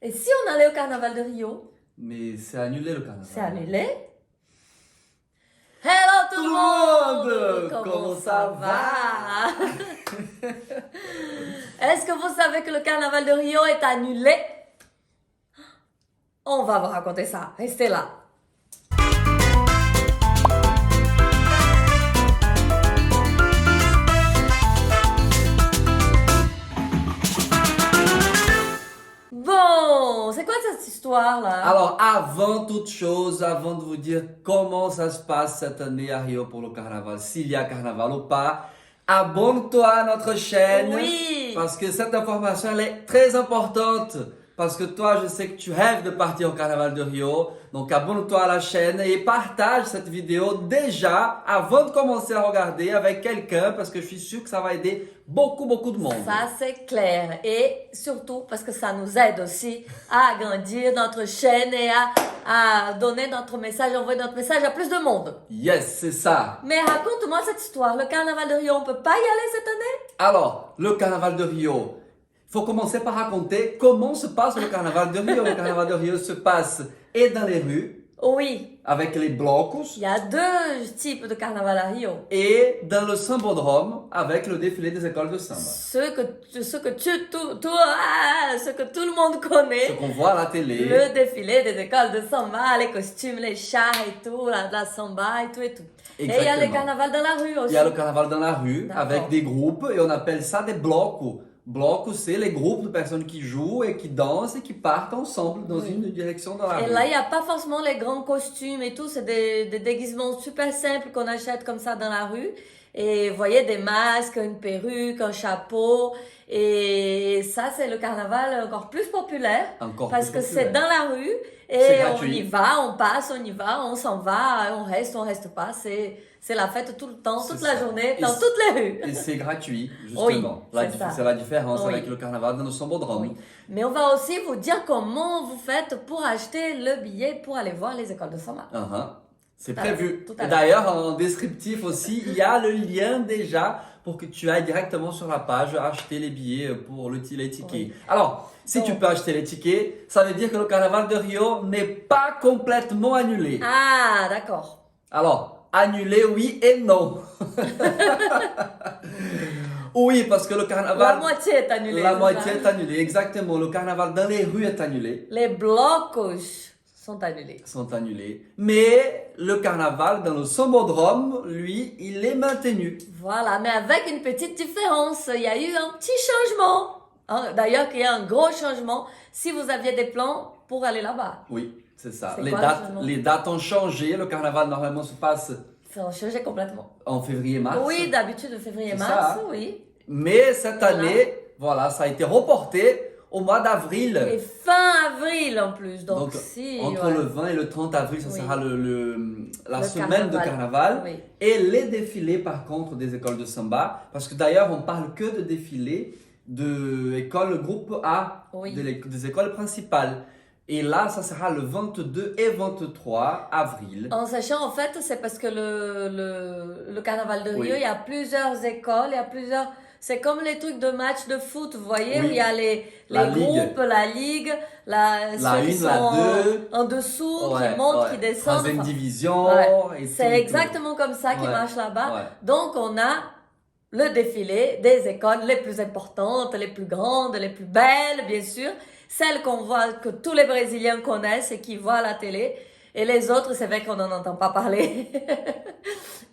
Et si on allait au carnaval de Rio? Mais c'est annulé le carnaval. C'est annulé. Hello tout le monde! Comment ça va? Est-ce que vous savez que le carnaval de Rio est annulé? On va vous raconter ça. Restez là. Bon, c'est quoi cette histoire-là? Alors, avant toute chose, avant de vous dire comment ça se passe cette année à Rio pour le carnaval, s'il y a carnaval ou pas, abonne-toi à notre chaîne. Oui! Parce que cette information, elle est très importante. Parce que toi, je sais que tu rêves de partir au carnaval de Rio. Donc, abonne-toi à la chaîne et partage cette vidéo déjà avant de commencer à regarder avec quelqu'un. Parce que je suis sûr que ça va aider beaucoup de monde. Ça, c'est clair. Et surtout parce que ça nous aide aussi à agrandir notre chaîne et à donner notre message, envoyer notre message à plus de monde. Yes, c'est ça. Mais raconte-moi cette histoire. Le carnaval de Rio, on peut pas y aller cette année? Alors, le carnaval de Rio. Il faut commencer par raconter comment se passe le carnaval de Rio. Le carnaval de Rio se passe et dans les rues, Oui. avec les blocos, Il y a deux types de carnaval à Rio. et dans le sambodrome, avec le défilé des écoles de samba. Ce que tout le monde connaît. Ce qu'on voit à la télé. Le défilé des écoles de samba, les costumes, les chars et tout, la samba et tout et tout. Et il y a Exactement. le carnaval dans la rue aussi. Il y a le carnaval dans la rue, D'accord. avec des groupes, et on appelle ça des blocos. Blocos, c'est les groupes de personnes qui jouent et qui dansent et qui partent ensemble dans une direction dans la Et rue. là, il n'y a pas forcément les grands costumes et tout, c'est des déguisements super simples qu'on achète comme ça dans la rue. Et vous voyez, des masques, une perruque, un chapeau. Et ça, c'est le carnaval encore plus populaire. Encore Parce plus que c'est populaire. dans la rue. C'est Et on gratuit. y va, on passe, on y va, on s'en va, on reste pas. C'est la fête tout le temps, C'est toute la ça. journée, Et dans c'est- toutes les rues. Et c'est gratuit, Oui, justement. c'est ça. C'est la différence Oui. avec le carnaval dans le sambodrome. Oui. Mais on va aussi vous dire comment vous faites pour acheter le billet pour aller voir les écoles de samba. C'est Tout à l'heure, prévu. tout à Et l'heure. d'ailleurs, en descriptif aussi, il y a le lien déjà pour que tu ailles directement sur la page acheter les billets pour les tickets. Oui. Alors, si Donc- tu peux acheter les tickets, ça veut dire que le carnaval de Rio n'est pas complètement annulé. Ah, d'accord. Alors, annulé oui et non. Oui, parce que le carnaval... La moitié est annulée. La c'est moitié ça? est annulée, exactement. Le carnaval dans les rues est annulé. Les blocos sont annulés. Sont annulés. Mais le carnaval dans le sambodrome, lui, il est maintenu. Voilà, mais avec une petite différence. Il y a eu un petit changement. Hein, d'ailleurs, il y a un gros changement si vous aviez des plans pour aller là-bas. Oui, c'est ça. C'est quoi le changement? Les dates ont changé. Le carnaval, normalement, se passe Ça a changé complètement. en février-mars. Oui, d'habitude, C'est février-mars, ça. oui. Mais cette Voilà. année, voilà, ça a été reporté au mois d'avril. Et fin avril en plus. Donc, si. Entre ouais. le 20 et le 30 avril, ça Oui. sera la Le semaine de carnaval. Oui. Et les défilés, par contre, des écoles de samba. Parce que d'ailleurs, on parle que de défilés de écoles groupe A, Oui. des écoles principales. Et là, ça sera le 22 et 23 avril. En sachant, en fait, c'est parce que le carnaval de Rio, Oui. il y a plusieurs écoles, il y a plusieurs. C'est comme les trucs de match de foot, vous voyez, Oui. où il y a les La groupes, ligue. la ligue, ceux qui une, sont la deux. en dessous, Ouais, qui montent, ouais. qui descendent. Troisième enfin, division. ouais. Et tout, C'est et tout. exactement comme ça qui Ouais. marche là-bas. Ouais. Donc, on a le défilé des écoles les plus importantes, les plus grandes, les plus belles, bien sûr. Celles qu'on voit, que tous les Brésiliens connaissent et qui voient à la télé. Et les autres, c'est vrai qu'on n'en entend pas parler.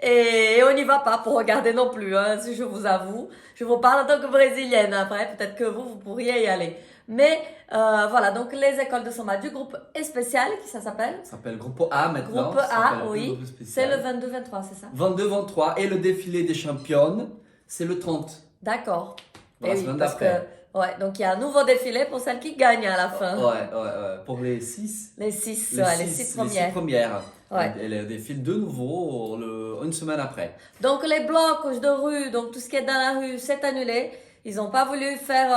Et on n'y va pas pour regarder non plus, hein, si je vous avoue. Je vous parle en tant que Brésilienne après. Peut-être que vous pourriez y aller. Mais voilà, donc les écoles de samba du groupe spécial, qui ça s'appelle? Ça s'appelle groupe A maintenant. Groupe ça A, s'appelle plus oui. groupe C'est spécial. le 22-23, c'est ça? 22-23 et le défilé des championnes, c'est le 30. D'accord. Dans la Eh oui, semaine parce d'après. que, ouais, donc il y a un nouveau défilé pour celles qui gagnent à la fin. Ouais. Pour les 6. Les six premières. premières. Ouais. Elle défile de nouveau une semaine après. Donc les blocs de rue, donc tout ce qui est dans la rue, c'est annulé. Ils n'ont pas voulu faire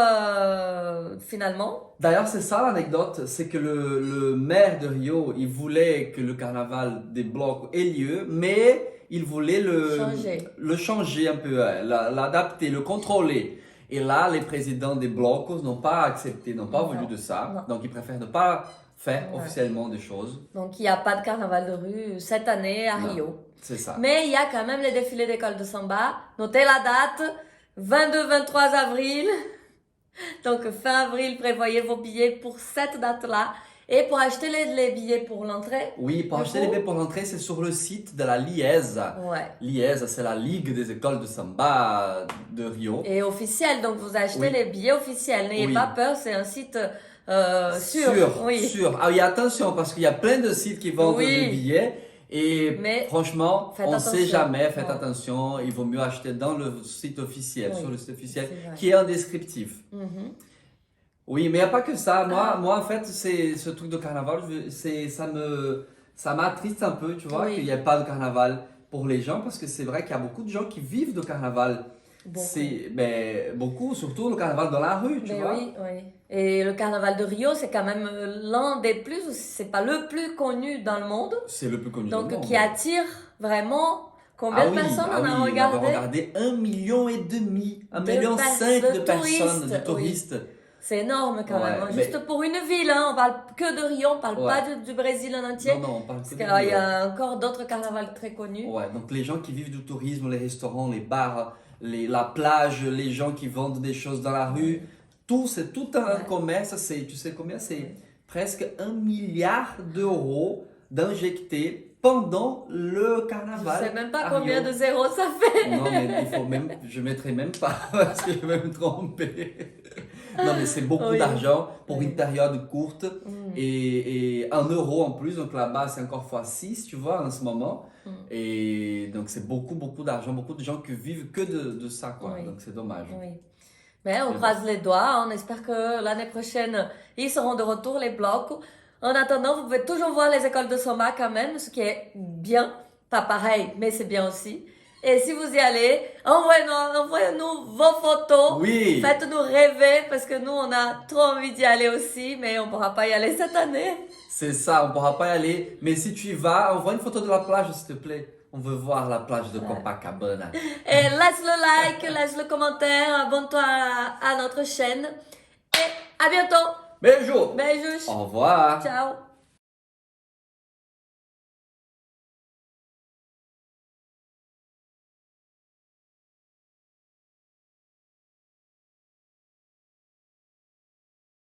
finalement. D'ailleurs, c'est ça l'anecdote, c'est que le maire de Rio, il voulait que le carnaval des blocs ait lieu, mais il voulait Changer. le changer un peu, l'adapter, le contrôler. Et là, les présidents des blocos n'ont pas accepté, n'ont pas voulu de ça. Non. Donc, ils préfèrent ne pas faire Ouais. officiellement des choses. Donc, il n'y a pas de carnaval de rue cette année à Non. Rio. C'est ça. Mais il y a quand même les défilés d'école de samba. Notez la date, 22-23 avril. Donc, fin avril, prévoyez vos billets pour cette date-là. Et pour acheter les billets pour l'entrée. Oui, pour Du acheter coup- les billets pour l'entrée, c'est sur le site de la Liège. Ouais. Liège, c'est la Ligue des écoles de samba de Rio. Et officiel, donc vous achetez Oui. les billets officiels. N'ayez Oui. pas peur, c'est un site sûr. Oui. Sûr. Ah oui, attention, parce qu'il y a plein de sites qui vendent Oui. des billets. Et Mais franchement, faites on ne sait attention. jamais, faites Ouais. attention. Il vaut mieux acheter dans le site officiel, Oui. sur le site officiel, C'est vrai. qui est un descriptif. Mhm. Oui, mais il n'y a pas que ça. Ah. Moi, en fait, c'est ce truc de carnaval, ça m'attriste un peu, tu vois, Oui. qu'il n'y ait pas de carnaval pour les gens, parce que c'est vrai qu'il y a beaucoup de gens qui vivent de carnaval. Beaucoup. Beaucoup, surtout le carnaval dans la rue, tu Mais vois. oui, oui. Et le carnaval de Rio, c'est quand même l'un des plus, c'est pas le plus connu dans le monde. C'est le plus connu Donc, du monde. qui attire vraiment combien de personnes on a regardé? On a regardé 1,5 million, 1,5 De million de de personnes, touristes, de touristes. C'est énorme quand Ouais, même. Hein. mais- Juste pour une ville, hein. On parle que de Rio, on parle Ouais. pas du Brésil en entier. Non, on parle Parce que qu'il de y Rio. a encore d'autres carnavals très connus. Ouais, donc les gens qui vivent du tourisme, les restaurants, les bars, la plage, les gens qui vendent des choses dans la rue, c'est tout un Ouais. commerce. Tu sais combien? C'est Ouais. presque 1 milliard d'euros d'injectés pendant le carnaval. Je sais même pas à combien Rio. de zéros ça fait. Non, mais je mettrai même pas parce que je vais me tromper. Non, mais c'est beaucoup Oui. d'argent pour Oui. une période courte Mm. et 1 euro en plus. Donc là-bas, c'est encore fois 6, tu vois, en ce moment. Mm. Et donc, c'est beaucoup d'argent, beaucoup de gens qui vivent que de ça, quoi. Oui. Donc, c'est dommage. Oui. Mais on croise les doigts. On espère que l'année prochaine, ils seront de retour, les blocs. En attendant, vous pouvez toujours voir les écoles de samba quand même, ce qui est bien. Pas pareil, mais c'est bien aussi. Et si vous y allez, envoyez-nous vos photos. Oui, Faites-nous rêver parce que nous, on a trop envie d'y aller aussi, mais on ne pourra pas y aller cette année. c'est ça, on ne pourra pas y aller. Mais si tu y vas, envoie une photo de la plage, s'il te plaît. On veut voir la plage de Copacabana. Et laisse le like, laisse le commentaire, abonne-toi à notre chaîne. Et à bientôt. Bisous. Beijos. Au revoir. Ciao.